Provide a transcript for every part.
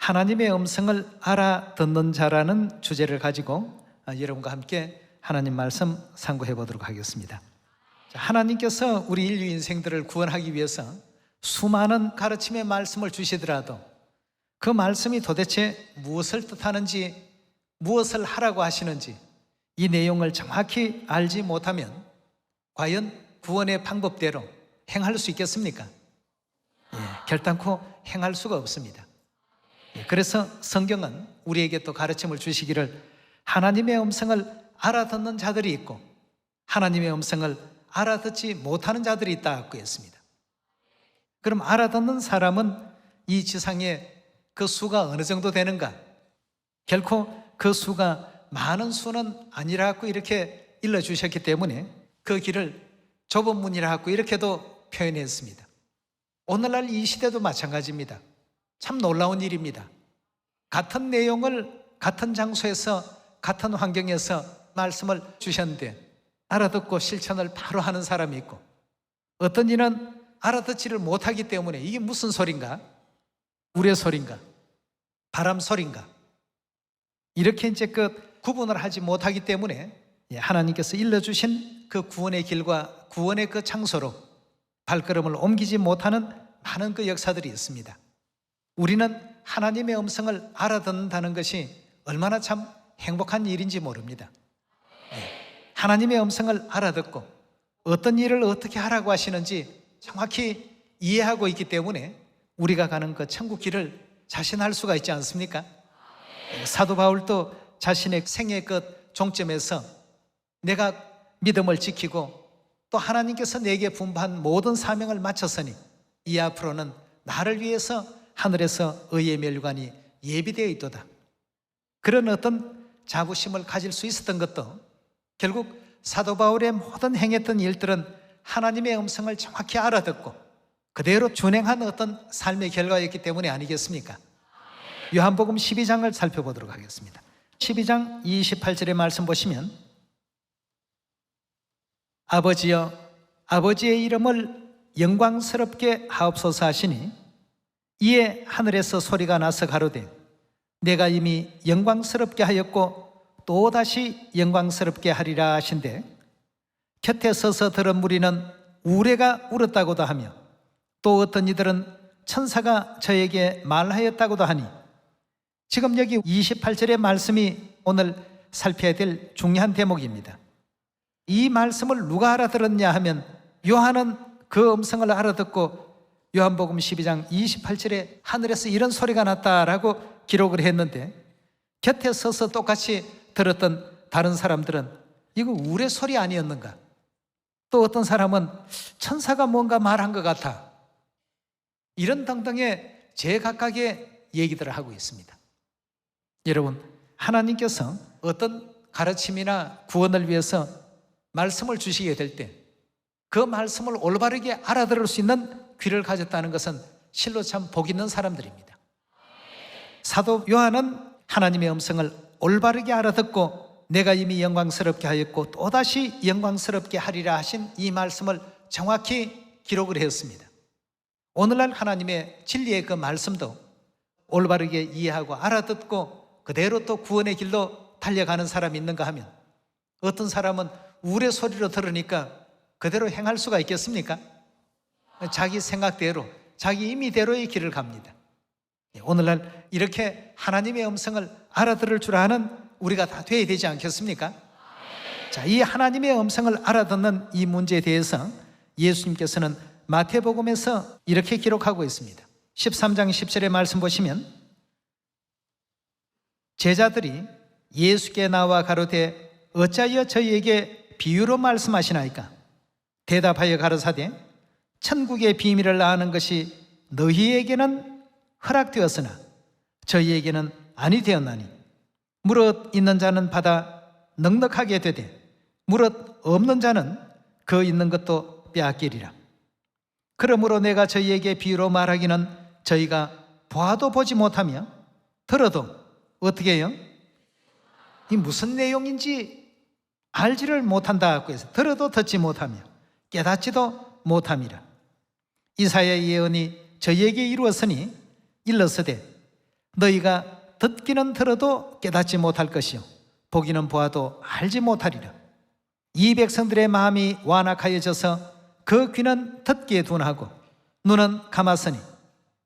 하나님의 음성을 알아듣는 자라는 주제를 가지고 여러분과 함께 하나님 말씀 상고해 보도록 하겠습니다. 하나님께서 우리 인류 인생들을 구원하기 위해서 수많은 가르침의 말씀을 주시더라도 그 말씀이 도대체 무엇을 뜻하는지, 무엇을 하라고 하시는지 이 내용을 정확히 알지 못하면 과연 구원의 방법대로 행할 수 있겠습니까? 결단코 행할 수가 없습니다. 그래서 성경은 우리에게 또 가르침을 주시기를 하나님의 음성을 알아듣는 자들이 있고 하나님의 음성을 알아듣지 못하는 자들이 있다고 했습니다. 그럼 알아듣는 사람은 이 지상에 그 수가 어느 정도 되는가? 결코 그 수가 많은 수는 아니라고 이렇게 일러주셨기 때문에 그 길을 좁은 문이라고 이렇게도 표현했습니다. 오늘날 이 시대도 마찬가지입니다. 참 놀라운 일입니다. 같은 내용을 같은 장소에서 같은 환경에서 말씀을 주셨는데 알아듣고 실천을 바로 하는 사람이 있고 어떤 이는 알아듣지를 못하기 때문에 이게 무슨 소린가? 우레 소린가? 바람 소린가? 이렇게 이제 구분을 하지 못하기 때문에 하나님께서 일러주신 그 구원의 길과 구원의 그 장소로 발걸음을 옮기지 못하는 많은 그 역사들이 있습니다. 우리는 하나님의 음성을 알아듣는다는 것이 얼마나 참 행복한 일인지 모릅니다. 하나님의 음성을 알아듣고 어떤 일을 어떻게 하라고 하시는지 정확히 이해하고 있기 때문에 우리가 가는 그 천국 길을 자신할 수가 있지 않습니까? 사도 바울도 자신의 생의 그 종점에서 내가 믿음을 지키고 또 하나님께서 내게 분부한 모든 사명을 마쳤으니 이 앞으로는 나를 위해서 하늘에서 의의 멸관이 예비되어 있도다. 그런 어떤 자부심을 가질 수 있었던 것도 결국 사도 바울의 모든 행했던 일들은 하나님의 음성을 정확히 알아듣고 그대로 준행한 어떤 삶의 결과였기 때문에 아니겠습니까? 요한복음 12장을 살펴보도록 하겠습니다. 12장 28절의 말씀 보시면 아버지여 아버지의 이름을 영광스럽게 하옵소서 하시니 이에 하늘에서 소리가 나서 가로되 내가 이미 영광스럽게 하였고 또다시 영광스럽게 하리라 하신대 곁에 서서 들은 무리는 우레가 울었다고도 하며 또 어떤 이들은 천사가 저에게 말하였다고도 하니 지금 여기 28절의 말씀이 오늘 살펴야 될 중요한 대목입니다. 이 말씀을 누가 알아들었냐 하면 요한은 그 음성을 알아듣고 요한복음 12장 28절에 하늘에서 이런 소리가 났다라고 기록을 했는데 곁에 서서 똑같이 들었던 다른 사람들은 이거 우레 소리 아니었는가? 또 어떤 사람은 천사가 뭔가 말한 것 같아. 이런 등등의 제각각의 얘기들을 하고 있습니다. 여러분, 하나님께서 어떤 가르침이나 구원을 위해서 말씀을 주시게 될 때 그 말씀을 올바르게 알아들을 수 있는 귀를 가졌다는 것은 실로 참 복 있는 사람들입니다. 사도 요한은 하나님의 음성을 올바르게 알아듣고 내가 이미 영광스럽게 하였고 또다시 영광스럽게 하리라 하신 이 말씀을 정확히 기록을 했습니다. 오늘날 하나님의 진리의 그 말씀도 올바르게 이해하고 알아듣고 그대로 또 구원의 길로 달려가는 사람이 있는가 하면 어떤 사람은 우레 소리로 들으니까 그대로 행할 수가 있겠습니까? 자기 생각대로 자기 임의대로의 길을 갑니다. 오늘날 이렇게 하나님의 음성을 알아들을 줄 아는 우리가 다 돼야 되지 않겠습니까? 자, 이 하나님의 음성을 알아듣는 이 문제에 대해서 예수님께서는 마태복음에서 이렇게 기록하고 있습니다. 13장 10절의 말씀 보시면 제자들이 예수께 나와 가로되 어찌하여 저희에게 비유로 말씀하시나이까? 대답하여 가로사대 천국의 비밀을 아는 것이 너희에게는 허락되었으나 저희에게는 아니 되었나니 무릇 있는 자는 받아 넉넉하게 되되 무릇 없는 자는 그 있는 것도 빼앗기리라. 그러므로 내가 저희에게 비유로 말하기는 저희가 보아도 보지 못하며 들어도 어떻게 해요? 이 무슨 내용인지 알지를 못한다고 해서 들어도 듣지 못하며 깨닫지도 못함이라. 이사야의 예언이 저희에게 이루었으니 일렀으되 너희가 듣기는 들어도 깨닫지 못할 것이요 보기는 보아도 알지 못하리라. 이 백성들의 마음이 완악하여져서 그 귀는 듣기에 둔하고 눈은 감았으니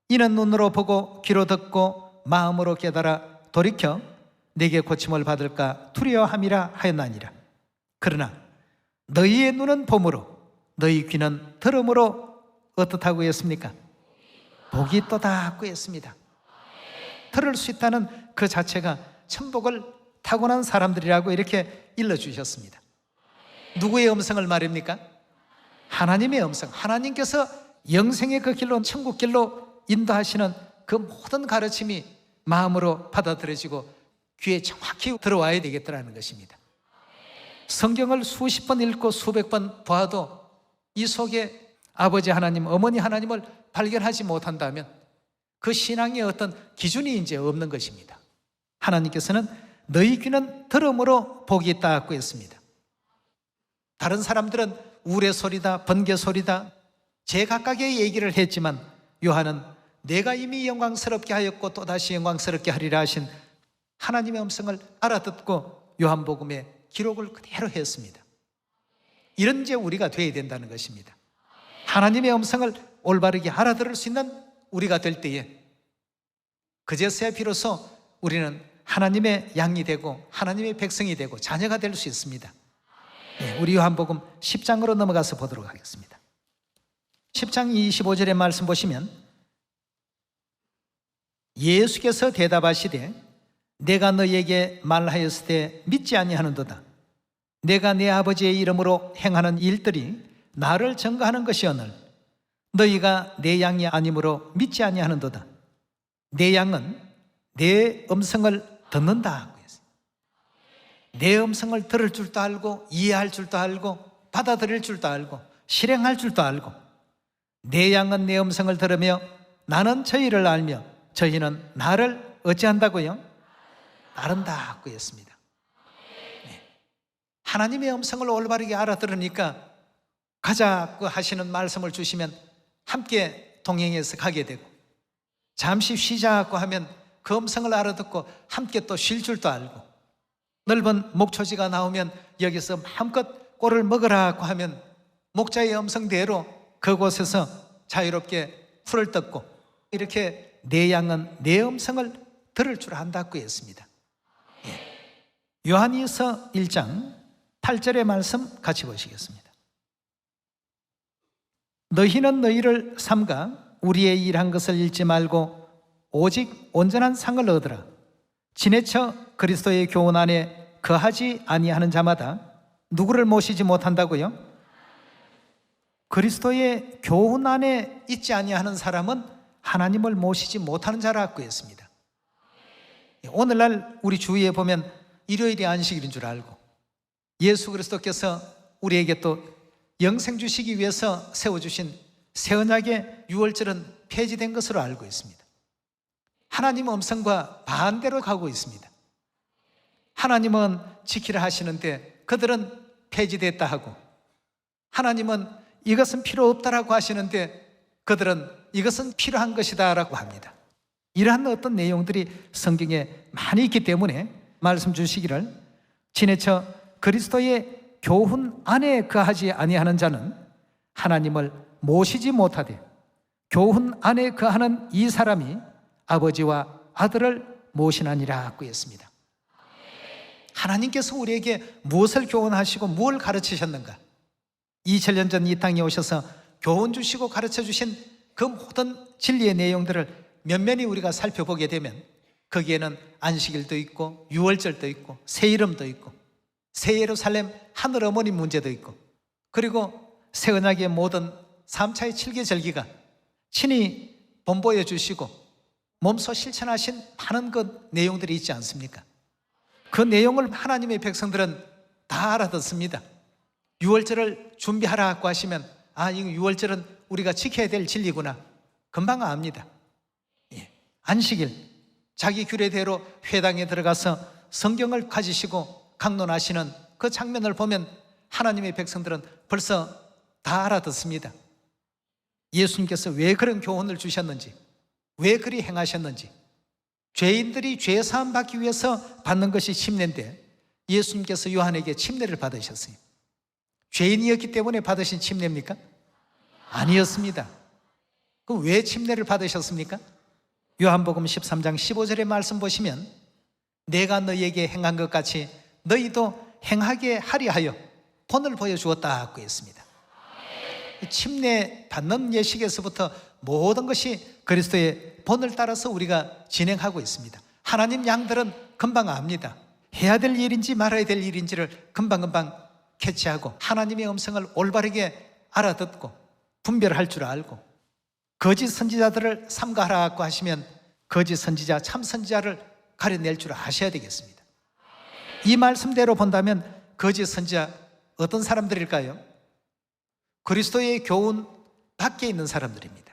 이는 눈으로 보고 귀로 듣고 마음으로 깨달아 돌이켜 내게 고침을 받을까 두려워함이라 하였나니라. 그러나 너희의 눈은 봄으로 너희 귀는 들음으로 어떻다고 했습니까? 복이 있도다고 했습니다. 들을 수 있다는 그 자체가 천복을 타고난 사람들이라고 이렇게 일러주셨습니다. 누구의 음성을 말입니까? 하나님의 음성. 하나님께서 영생의 그 길로, 천국 길로 인도하시는 그 모든 가르침이 마음으로 받아들여지고 귀에 정확히 들어와야 되겠다는 것입니다. 성경을 수십 번 읽고 수백 번 봐도 이 속에 아버지 하나님, 어머니 하나님을 발견하지 못한다면 그 신앙의 어떤 기준이 이제 없는 것입니다. 하나님께서는 너희 귀는 들음으로 복이 있다고 했습니다. 다른 사람들은 우레소리다, 번개소리다, 제각각의 얘기를 했지만 요한은 내가 이미 영광스럽게 하였고 또다시 영광스럽게 하리라 하신 하나님의 음성을 알아듣고 요한복음에 기록을 그대로 했습니다. 이런 이제 우리가 되어야 된다는 것입니다. 하나님의 음성을 올바르게 알아들을 수 있는 우리가 될 때에 그제서야 비로소 우리는 하나님의 양이 되고 하나님의 백성이 되고 자녀가 될 수 있습니다. 네, 우리 요한복음 10장으로 넘어가서 보도록 하겠습니다. 10장 25절의 말씀 보시면 예수께서 대답하시되 내가 너희에게 말하였을 때 믿지 아니하는도다. 내가 내 아버지의 이름으로 행하는 일들이 나를 증거하는 것이오늘 너희가 내 양이 아니므로 믿지 아니하는도다. 내 양은 내 음성을 듣는다. 내 음성을 들을 줄도 알고 이해할 줄도 알고 받아들일 줄도 알고 실행할 줄도 알고 내 양은 내 음성을 들으며 나는 저희를 알며 저희는 나를 어찌한다고요? 따른다고 했습니다. 네. 하나님의 음성을 올바르게 알아들으니까 가자고 하시는 말씀을 주시면 함께 동행해서 가게 되고 잠시 쉬자고 하면 그 음성을 알아듣고 함께 또 쉴 줄도 알고 넓은 목초지가 나오면 여기서 마음껏 꼴을 먹으라고 하면 목자의 음성대로 그곳에서 자유롭게 풀을 뜯고 이렇게 내 양은 내 음성을 들을 줄 안다고 했습니다. 예. 요한일서 1장 8절의 말씀 같이 보시겠습니다. 너희는 너희를 삼가 우리의 일한 것을 잃지 말고 오직 온전한 상을 얻으라. 지내쳐 그리스도의 교훈 안에 거하지 아니하는 자마다 누구를 모시지 못한다고요? 그리스도의 교훈 안에 있지 아니하는 사람은 하나님을 모시지 못하는 자라고 했습니다. 오늘날 우리 주위에 보면 일요일이 안식일인 줄 알고 예수 그리스도께서 우리에게 또 영생 주시기 위해서 세워주신 새 언약의 유월절은 폐지된 것으로 알고 있습니다. 하나님의 음성과 반대로 가고 있습니다. 하나님은 지키라 하시는데 그들은 폐지됐다 하고 하나님은 이것은 필요 없다라고 하시는데 그들은 이것은 필요한 것이다 라고 합니다. 이러한 어떤 내용들이 성경에 많이 있기 때문에 말씀 주시기를 지내쳐 그리스도의 교훈 안에 거하지 아니하는 자는 하나님을 모시지 못하되 교훈 안에 거하는 이 사람이 아버지와 아들을 모시나니라고 했습니다. 하나님께서 우리에게 무엇을 교훈하시고 무엇을 가르치셨는가? 2000년 전 이 땅에 오셔서 교훈 주시고 가르쳐 주신 그 모든 진리의 내용들을 면면히 우리가 살펴보게 되면 거기에는 안식일도 있고 유월절도 있고 새 이름도 있고 새 예루살렘 하늘 어머니 문제도 있고 그리고 새 언약의 모든 3차의 7개 절기가 친히 본보여 주시고 몸소 실천하신 많은 그 내용들이 있지 않습니까? 그 내용을 하나님의 백성들은 다 알아듣습니다. 유월절을 준비하라고 하시면 이거 유월절은 우리가 지켜야 될 진리구나 금방 압니다. 예. 안식일 자기 규례대로 회당에 들어가서 성경을 가지시고 강론하시는 그 장면을 보면 하나님의 백성들은 벌써 다 알아듣습니다. 예수님께서 왜 그런 교훈을 주셨는지 왜 그리 행하셨는지 죄인들이 죄 사함 받기 위해서 받는 것이 침례인데 예수님께서 요한에게 침례를 받으셨어요. 죄인이었기 때문에 받으신 침례입니까? 아니었습니다. 그럼 왜 침례를 받으셨습니까? 요한복음 13장 15절의 말씀 보시면 내가 너희에게 행한 것 같이 너희도 행하게 하리 하여 본을 보여주었다고 했습니다. 침례 받는 예식에서부터 모든 것이 그리스도의 본을 따라서 우리가 진행하고 있습니다. 하나님 양들은 금방 압니다. 해야 될 일인지 말아야 될 일인지를 금방금방 캐치하고 하나님의 음성을 올바르게 알아듣고 분별할 줄 알고 거짓 선지자들을 삼가하라고 하시면 거짓 선지자, 참 선지자를 가려낼 줄 아셔야 되겠습니다. 이 말씀대로 본다면 거짓 선지자 어떤 사람들일까요? 그리스도의 교훈 밖에 있는 사람들입니다.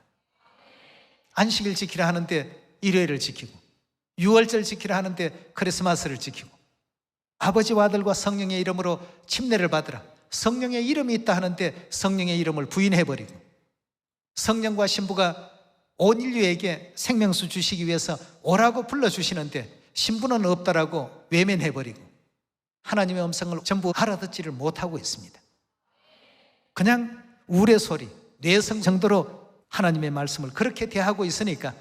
안식일 지키라 하는데 일요일을 지키고 유월절 지키라 하는데 크리스마스를 지키고 아버지와 아들과 성령의 이름으로 침례를 받으라, 성령의 이름이 있다 하는데 성령의 이름을 부인해버리고 성령과 신부가 온 인류에게 생명수 주시기 위해서 오라고 불러주시는데 신부는 없다라고 외면해버리고 하나님의 음성을 전부 알아듣지를 못하고 있습니다. 그냥 우레소리, 뇌성 정도로 하나님의 말씀을 그렇게 대하고 있으니까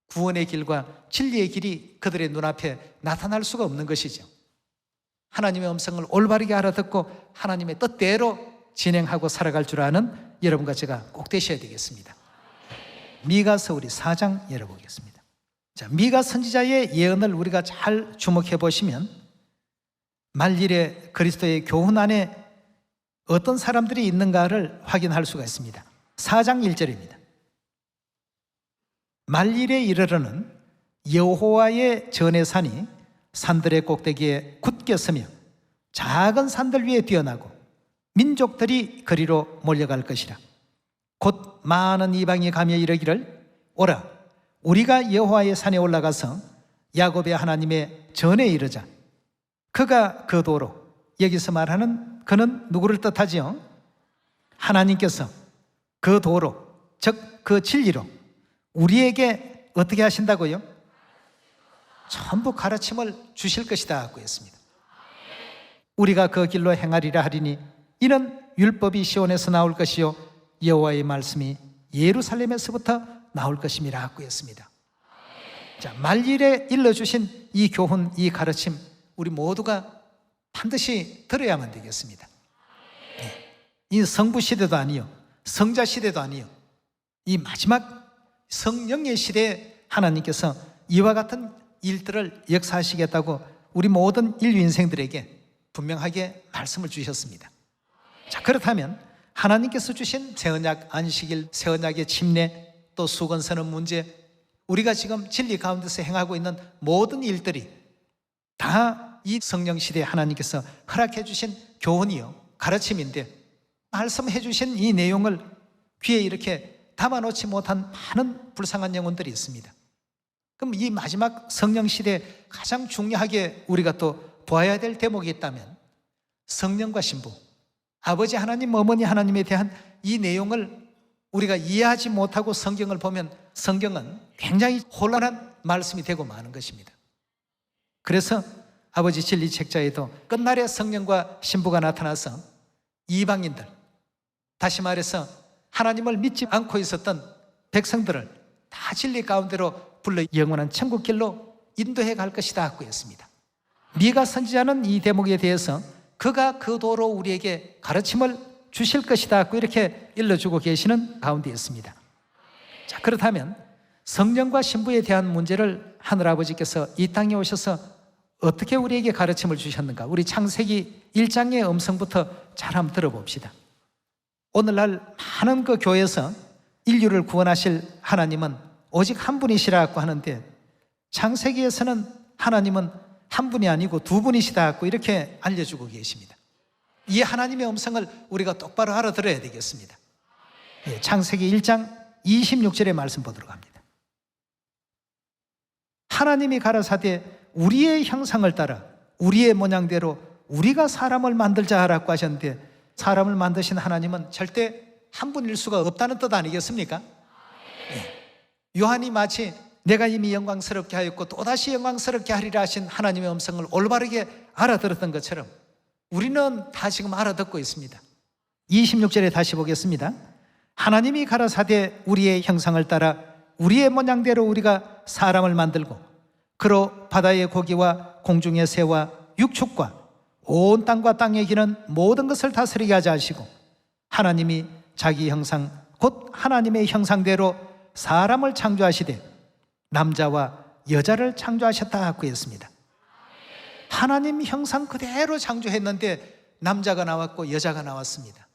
구원의 길과 진리의 길이 그들의 눈앞에 나타날 수가 없는 것이죠. 하나님의 음성을 올바르게 알아듣고 하나님의 뜻대로 진행하고 살아갈 줄 아는 여러분과 제가 꼭 되셔야 되겠습니다. 미가서 우리 4장 열어보겠습니다. 자, 미가 선지자의 예언을 우리가 잘 주목해 보시면 말일에 그리스도의 교훈 안에 어떤 사람들이 있는가를 확인할 수가 있습니다. 4장 1절입니다. 말일에 이르러는 여호와의 전의 산이 산들의 꼭대기에 굳게 서며 작은 산들 위에 뛰어나고 민족들이 그리로 몰려갈 것이라. 곧 많은 이방이 가며 이르기를 오라 우리가 여호와의 산에 올라가서 야곱의 하나님의 전에 이르자. 그가 그 도로, 여기서 말하는 그는 누구를 뜻하지요? 하나님께서 그 도로, 즉 그 진리로 우리에게 어떻게 하신다고요? 전부 가르침을 주실 것이다 하고 했습니다. 우리가 그 길로 행하리라 하리니 이는 율법이 시온에서 나올 것이요 여호와의 말씀이 예루살렘에서부터 나올 것임이라 하고 했습니다. 자, 말일에 일러주신 이 교훈, 이 가르침 우리 모두가 반드시 들어야만 되겠습니다. 네. 이 성부 시대도 아니요 성자 시대도 아니요 이 마지막 성령의 시대에 하나님께서 이와 같은 일들을 역사하시겠다고 우리 모든 인류 인생들에게 분명하게 말씀을 주셨습니다. 자, 그렇다면 하나님께서 주신 새언약 안식일, 새언약의 침례, 또 수건서는 문제, 우리가 지금 진리 가운데서 행하고 있는 모든 일들이 다 이 성령 시대에 하나님께서 허락해 주신 교훈이요 가르침인데 말씀해 주신 이 내용을 귀에 이렇게 담아놓지 못한 많은 불쌍한 영혼들이 있습니다. 그럼 이 마지막 성령 시대에 가장 중요하게 우리가 또 보아야 될 대목이 있다면 성령과 신부, 아버지 하나님, 어머니 하나님에 대한 이 내용을 우리가 이해하지 못하고 성경을 보면 성경은 굉장히 혼란한 말씀이 되고 마는 것입니다. 그래서 아버지 진리 책자에도 끝날에 성령과 신부가 나타나서 이방인들, 다시 말해서 하나님을 믿지 않고 있었던 백성들을 다 진리 가운데로 불러 영원한 천국길로 인도해 갈 것이다 하고 했습니다. 미가 선지자는 이 대목에 대해서 그가 그 도로 우리에게 가르침을 주실 것이다 하고 이렇게 일러주고 계시는 가운데 있습니다. 자, 그렇다면 성령과 신부에 대한 문제를 하늘아버지께서 이 땅에 오셔서 어떻게 우리에게 가르침을 주셨는가? 우리 창세기 1장의 음성부터 잘 한번 들어봅시다. 오늘날 많은 그 교회에서 인류를 구원하실 하나님은 오직 한 분이시라고 하는데 창세기에서는 하나님은 한 분이 아니고 두 분이시다고 이렇게 알려주고 계십니다. 이 하나님의 음성을 우리가 똑바로 알아들어야 되겠습니다. 창세기 1장 26절의 말씀 보도록 합니다. 하나님이 가라사대 우리의 형상을 따라 우리의 모양대로 우리가 사람을 만들자 하라고 하셨는데 사람을 만드신 하나님은 절대 한 분일 수가 없다는 뜻 아니겠습니까? 네. 요한이 마치 내가 이미 영광스럽게 하였고 또다시 영광스럽게 하리라 하신 하나님의 음성을 올바르게 알아들었던 것처럼 우리는 다 지금 알아듣고 있습니다. 26절에 다시 보겠습니다. 하나님이 가라사대 우리의 형상을 따라 우리의 모양대로 우리가 사람을 만들고 그로 바다의 고기와 공중의 새와 육축과 온 땅과 땅에 기는 모든 것을 다스리게 하자 하시고 하나님이 자기 형상 곧 하나님의 형상대로 사람을 창조하시되 남자와 여자를 창조하셨다고 했습니다. 하나님 형상 그대로 창조했는데 남자가 나왔고 여자가 나왔습니다.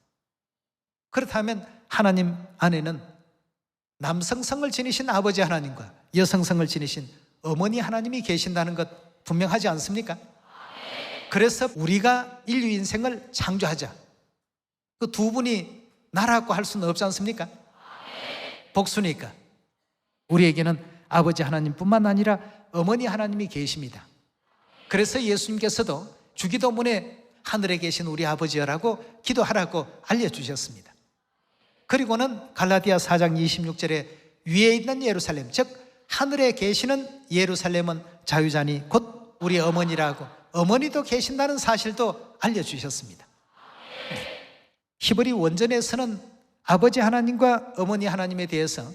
그렇다면 하나님 안에는 남성성을 지니신 아버지 하나님과 여성성을 지니신 어머니 하나님이 계신다는 것 분명하지 않습니까? 그래서 우리가 인류 인생을 창조하자, 그 두 분이 나라고 할 수는 없지 않습니까? 복수니까 우리에게는 아버지 하나님뿐만 아니라 어머니 하나님이 계십니다. 그래서 예수님께서도 주기도문에 하늘에 계신 우리 아버지여라고 기도하라고 알려주셨습니다. 그리고는 갈라디아 4장 26절에 위에 있는 예루살렘, 즉 하늘에 계시는 예루살렘은 자유자니 곧 우리 어머니라고, 어머니도 계신다는 사실도 알려주셨습니다. 히브리 원전에서는 아버지 하나님과 어머니 하나님에 대해서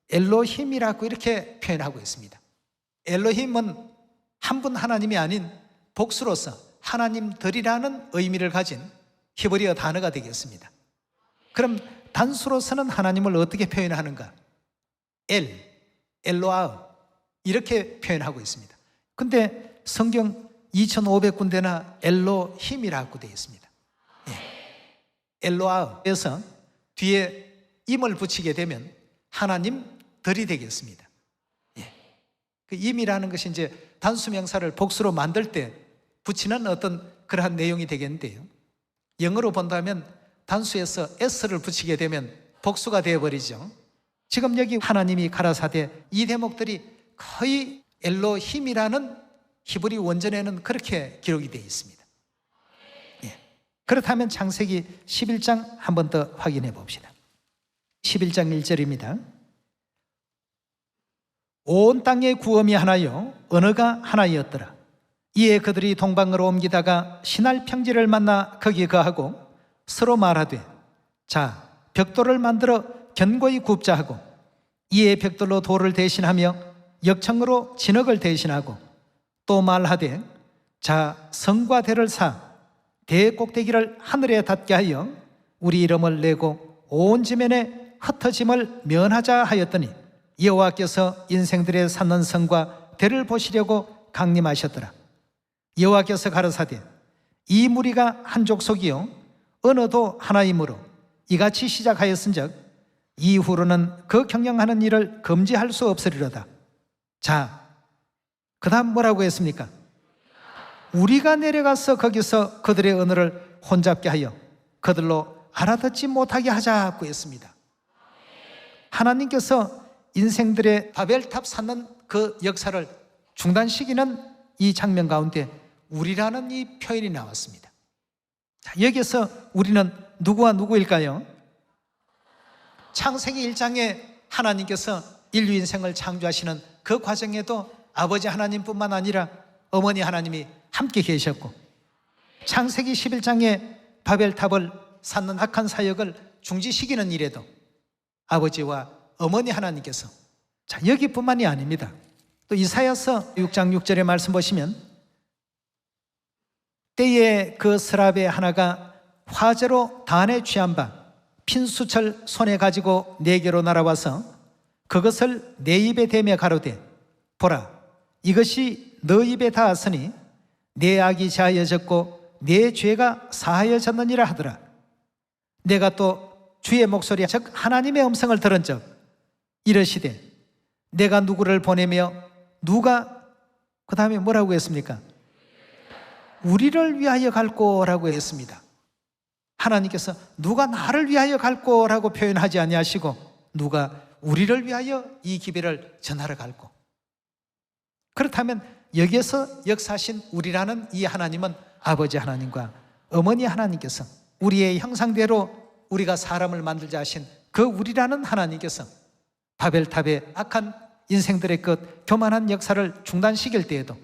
엘로힘이라고 이렇게 표현하고 있습니다. 엘로힘은 한 분 하나님이 아닌 복수로서 하나님들이라는 의미를 가진 히브리어 단어가 되겠습니다. 그럼 단수로서는 하나님을 어떻게 표현하는가? 엘로아 이렇게 표현하고 있습니다. 근데 성경 2500군데나 엘로힘이라고 되어 있습니다. 엘로아에서 뒤에 임을 붙이게 되면 하나님들이 되겠습니다. 그 임이라는 것이 이제 단수명사를 복수로 만들 때 붙이는 어떤 그러한 내용이 되겠는데요. 영어로 본다면 단수에서 s를 붙이게 되면 복수가 되어버리죠. 지금 여기 하나님이 가라사대 이 대목들이 거의 엘로힘이라는 히브리 원전에는 그렇게 기록이 되어 있습니다. 그렇다면 창세기 11장 한 번 더 확인해 봅시다. 11장 1절입니다. 온 땅의 구엄이 하나요 언어가 하나이었더라. 이에 그들이 동방으로 옮기다가 신할 평지를 만나 거기 거하고 서로 말하되 자 벽돌을 만들어 견고히 굽자 하고 이에 벽돌로 돌을 대신하며 역청으로 진흙을 대신하고 또 말하되 자 성과 대를 사 대 꼭대기를 하늘에 닿게 하여 우리 이름을 내고 온 지면에 흩어짐을 면하자 하였더니 여호와께서 인생들의 쌓는 성과 대를 보시려고 강림하셨더라. 여호와께서 가라사대 이 무리가 한 족속이요 언어도 하나이므로 이같이 시작하였은즉 이후로는 그 경영하는 일을 금지할 수 없으리로다. 자, 그 다음 뭐라고 했습니까? 우리가 내려가서 거기서 그들의 언어를 혼잡게 하여 그들로 알아듣지 못하게 하자고 했습니다. 하나님께서 인생들의 바벨탑 쌓는 그 역사를 중단시키는 이 장면 가운데 우리라는 이 표현이 나왔습니다. 자, 여기서 우리는 누구와 누구일까요? 창세기 1장에 하나님께서 인류 인생을 창조하시는 그 과정에도 아버지 하나님뿐만 아니라 어머니 하나님이 함께 계셨고 창세기 11장에 바벨탑을 쌓는 악한 사역을 중지시키는 일에도 아버지와 어머니 하나님께서 자 여기뿐만이 아닙니다. 또 이사야서 6장 6절의 말씀 보시면 때에 그 스랍의 하나가 화재로 단에 취한 바 핀수철 손에 가지고 내게로 날아와서 그것을 내 입에 대며 가로되 보라 이것이 너 입에 닿았으니 내 악이 자하여졌고 내 죄가 사하여졌느니라 하더라. 내가 또 주의 목소리 즉 하나님의 음성을 들은 적 이르시되 내가 누구를 보내며 누가 그 다음에 뭐라고 했습니까? 우리를 위하여 갈 거라고 했습니다. 하나님께서 누가 나를 위하여 갈 거라고 표현하지 아니하시고 누가 우리를 위하여 이 기별을 전하러 갈 거. 그렇다면 여기에서 역사하신 우리라는 이 하나님은 아버지 하나님과 어머니 하나님께서 우리의 형상대로 우리가 사람을 만들자 하신 그 우리라는 하나님께서 바벨탑의 악한 인생들의 그 교만한 역사를 중단시킬 때에도,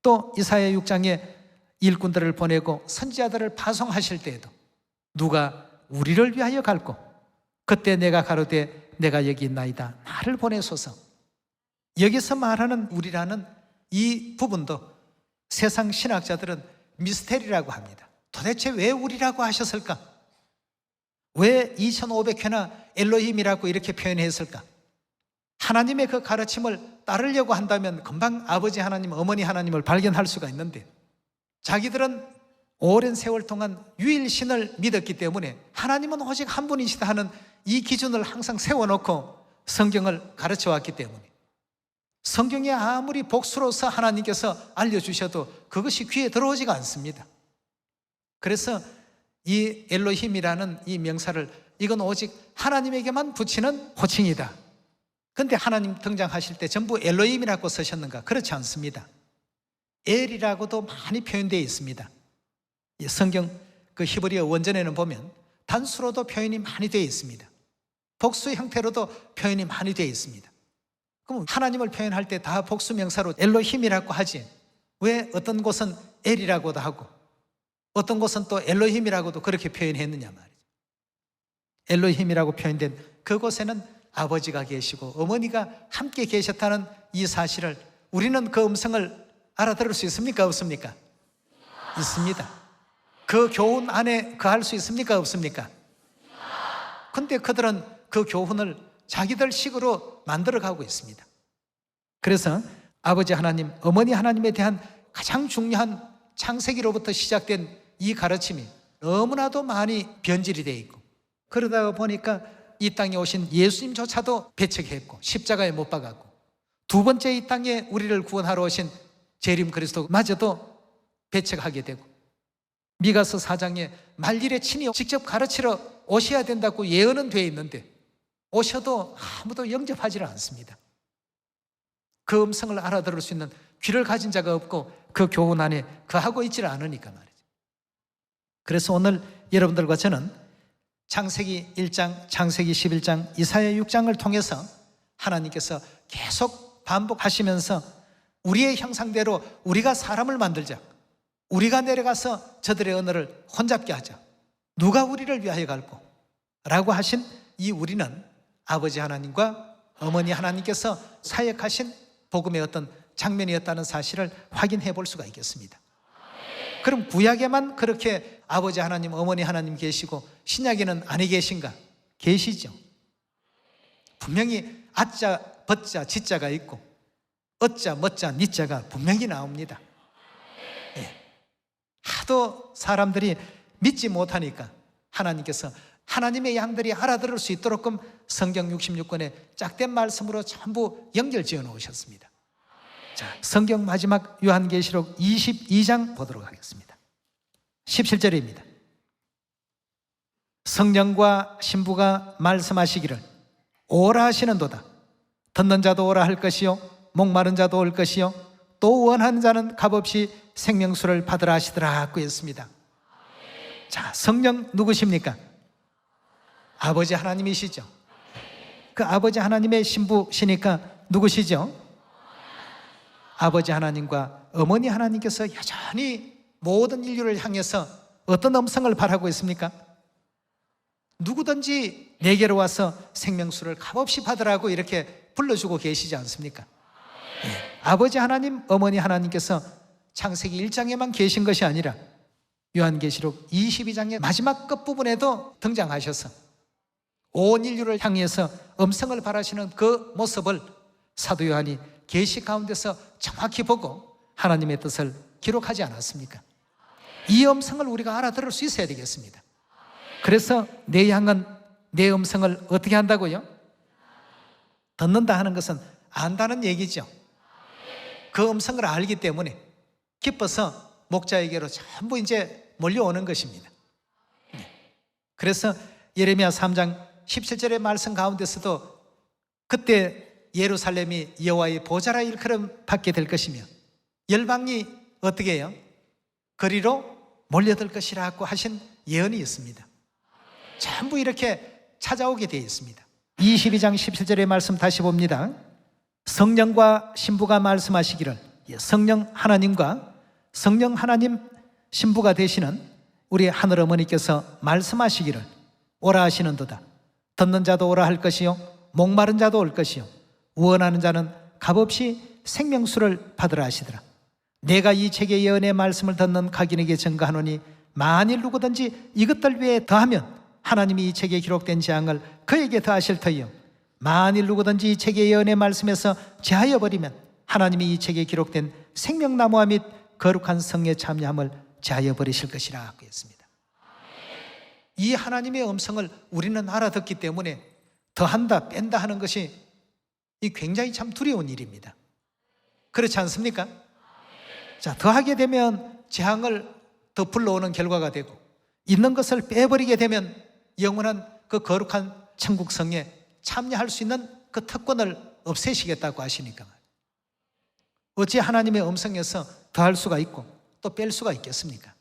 또 이사야 6장에 일꾼들을 보내고 선지자들을 파송하실 때에도 누가 우리를 위하여 갈고, 그때 내가 가로되 내가 여기 있나이다, 나를 보내소서. 여기서 말하는 우리라는 이 부분도 세상 신학자들은 미스테리라고 합니다. 도대체 왜 우리라고 하셨을까? 왜 2500회나 엘로힘이라고 이렇게 표현했을까? 하나님의 그 가르침을 따르려고 한다면 금방 아버지 하나님, 어머니 하나님을 발견할 수가 있는데, 자기들은 오랜 세월 동안 유일신을 믿었기 때문에 하나님은 오직 한 분이시다 하는 이 기준을 항상 세워놓고 성경을 가르쳐 왔기 때문에, 성경에 아무리 복수로서 하나님께서 알려주셔도 그것이 귀에 들어오지가 않습니다. 그래서 이 엘로힘이라는 이 명사를, 이건 오직 하나님에게만 붙이는 호칭이다. 근데 하나님 등장하실 때 전부 엘로힘이라고 쓰셨는가? 그렇지 않습니다. 엘이라고도 많이 표현되어 있습니다. 성경 그 히브리어 원전에는 보면 단수로도 표현이 많이 되어 있습니다. 복수 형태로도 표현이 많이 되어 있습니다. 그럼 하나님을 표현할 때 다 복수 명사로 엘로힘이라고 하지, 왜 어떤 곳은 엘이라고도 하고 어떤 곳은 또 엘로힘이라고도 그렇게 표현했느냐 말이죠. 엘로힘이라고 표현된 그곳에는 아버지가 계시고 어머니가 함께 계셨다는 이 사실을 우리는 그 음성을 알아들을 수 있습니까? 없습니까? 있습니다. 그 교훈 안에 거할 수 있습니까? 없습니까? 근데 그들은 그 교훈을 자기들 식으로 만들어가고 있습니다. 그래서 아버지 하나님, 어머니 하나님에 대한 가장 중요한 창세기로부터 시작된 이 가르침이 너무나도 많이 변질이 되어 있고, 그러다 보니까 이 땅에 오신 예수님조차도 배척했고 십자가에 못 박았고, 두 번째 이 땅에 우리를 구원하러 오신 재림 그리스도마저도 배척하게 되고, 미가서 4장에 말일에 친히 직접 가르치러 오셔야 된다고 예언은 되어 있는데 오셔도 아무도 영접하지를 않습니다. 그 음성을 알아들을 수 있는 귀를 가진 자가 없고 그 교훈 안에 거하고 있지를 않으니까 말이죠. 그래서 오늘 여러분들과 저는 창세기 1장, 창세기 11장, 이사야 6장을 통해서 하나님께서 계속 반복하시면서 우리의 형상대로 우리가 사람을 만들자, 우리가 내려가서 저들의 언어를 혼잡게 하자, 누가 우리를 위하여 갈고 라고 하신 이 우리는 아버지 하나님과 어머니 하나님께서 사역하신 복음의 어떤 장면이었다는 사실을 확인해 볼 수가 있겠습니다. 그럼 구약에만 그렇게 아버지 하나님, 어머니 하나님 계시고 신약에는 아니 계신가? 계시죠. 분명히 아자, 벗자, 지자가 있고 어자, 멋자, 니자가 분명히 나옵니다. 예. 하도 사람들이 믿지 못하니까 하나님께서 하나님의 양들이 알아들을 수 있도록끔 성경 66권의 짝된 말씀으로 전부 연결지어 놓으셨습니다. 자, 성경 마지막 요한계시록 22장 보도록 하겠습니다. 17절입니다. 성령과 신부가 말씀하시기를 오라 하시는도다. 듣는 자도 오라 할 것이요 목마른 자도 올 것이요 또 원하는 자는 값없이 생명수를 받으라 하시더라 고 했습니다. 자, 성령 누구십니까? 아버지 하나님이시죠. 그 아버지 하나님의 신부시니까 누구시죠? 아버지 하나님과 어머니 하나님께서 여전히 모든 인류를 향해서 어떤 음성을 바라고 있습니까? 누구든지 내게로 와서 생명수를 값없이 받으라고 이렇게 불러주고 계시지 않습니까? 네. 아버지 하나님, 어머니 하나님께서 창세기 1장에만 계신 것이 아니라 요한계시록 22장의 마지막 끝부분에도 등장하셔서 온 인류를 향해서 음성을 바라시는 그 모습을 사도 요한이 계시 가운데서 정확히 보고 하나님의 뜻을 기록하지 않았습니까? 이 음성을 우리가 알아들을 수 있어야 되겠습니다. 그래서 내 양은 내 음성을 어떻게 한다고요? 듣는다 하는 것은 안다는 얘기죠. 그 음성을 알기 때문에 기뻐서 목자에게로 전부 이제 몰려오는 것입니다. 그래서 예레미야 3장 17절의 말씀 가운데서도 그때 예루살렘이 여호와의 보좌라 일컬음 받게 될 것이며 열방이 어떻게 해요? 거리로 몰려들 것이라고 하신 예언이 있습니다. 전부 이렇게 찾아오게 되어 있습니다. 22장 17절의 말씀 다시 봅니다. 성령과 신부가 말씀하시기를, 성령 하나님과 성령 하나님 신부가 되시는 우리 하늘 어머니께서 말씀하시기를 오라 하시는도다. 듣는 자도 오라 할 것이요 목마른 자도 올 것이요 원하는 자는 값없이 생명수를 받으라 하시더라. 내가 이 책의 예언의 말씀을 듣는 각인에게 증거하노니 만일 누구든지 이것들 외에 더하면 하나님이 이 책에 기록된 재앙을 그에게 더하실 터이요 만일 누구든지 이 책의 예언의 말씀에서 제하여 버리면 하나님이 이 책에 기록된 생명나무와 및 거룩한 성에 참여함을 제하여 버리실 것이라 하고 했습니다. 이 하나님의 음성을 우리는 알아듣기 때문에 더한다 뺀다 하는 것이 굉장히 참 두려운 일입니다. 그렇지 않습니까? 자, 더하게 되면 재앙을 더 불러오는 결과가 되고, 있는 것을 빼버리게 되면 영원한 그 거룩한 천국성에 참여할 수 있는 그 특권을 없애시겠다고 하시니까 어찌 하나님의 음성에서 더할 수가 있고 또 뺄 수가 있겠습니까?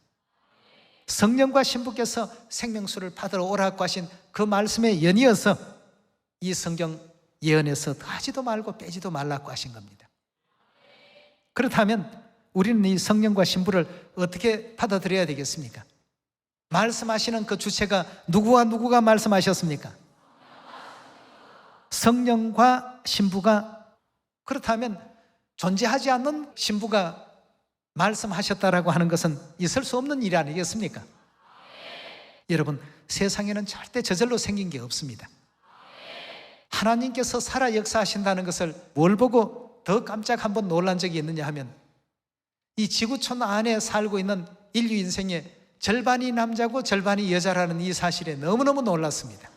성령과 신부께서 생명수를 받으러 오라고 하신 그 말씀에 연이어서 이 성경 예언에서 더하지도 말고 빼지도 말라고 하신 겁니다. 그렇다면 우리는 이 성령과 신부를 어떻게 받아들여야 되겠습니까? 말씀하시는 그 주체가 누구와 누구가 말씀하셨습니까? 성령과 신부가. 그렇다면 존재하지 않는 신부가 말씀하셨다라고 하는 것은 있을 수 없는 일이 아니겠습니까? 여러분, 세상에는 절대 저절로 생긴 게 없습니다. 하나님께서 살아 역사하신다는 것을 뭘 보고 더 깜짝 한번 놀란 적이 있느냐 하면, 이 지구촌 안에 살고 있는 인류 인생의 절반이 남자고 절반이 여자라는 이 사실에 너무너무 놀랐습니다.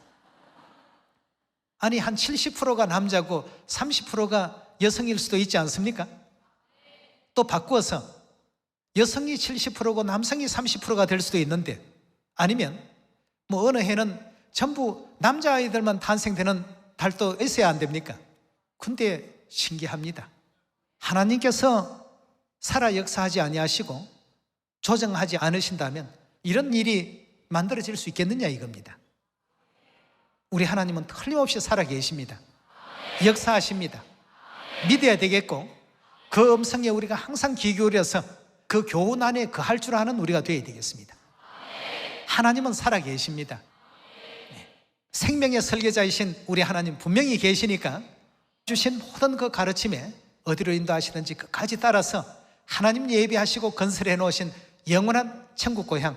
아니, 한 70%가 남자고 30%가 여성일 수도 있지 않습니까? 또 바꾸어서 여성이 70%고 남성이 30%가 될 수도 있는데, 아니면 뭐 어느 해는 전부 남자아이들만 탄생되는 달도 있어야 안 됩니까? 근데 신기합니다. 하나님께서 살아 역사하지 아니하시고 조정하지 않으신다면 이런 일이 만들어질 수 있겠느냐 이겁니다. 우리 하나님은 틀림없이 살아 계십니다. 역사하십니다. 믿어야 되겠고, 그 음성에 우리가 항상 귀 기울여서 그 교훈 안에 거할 줄 아는 우리가 되어야 되겠습니다. 하나님은 살아 계십니다. 생명의 설계자이신 우리 하나님 분명히 계시니까 주신 모든 그 가르침에 어디로 인도하시든지 끝까지 따라서 하나님 예비하시고 건설해 놓으신 영원한 천국 고향,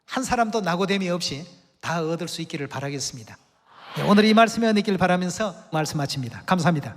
한 사람도 낙오됨이 없이 다 얻을 수 있기를 바라겠습니다. 오늘 이 말씀에 은혜길 바라면서 말씀 마칩니다. 감사합니다.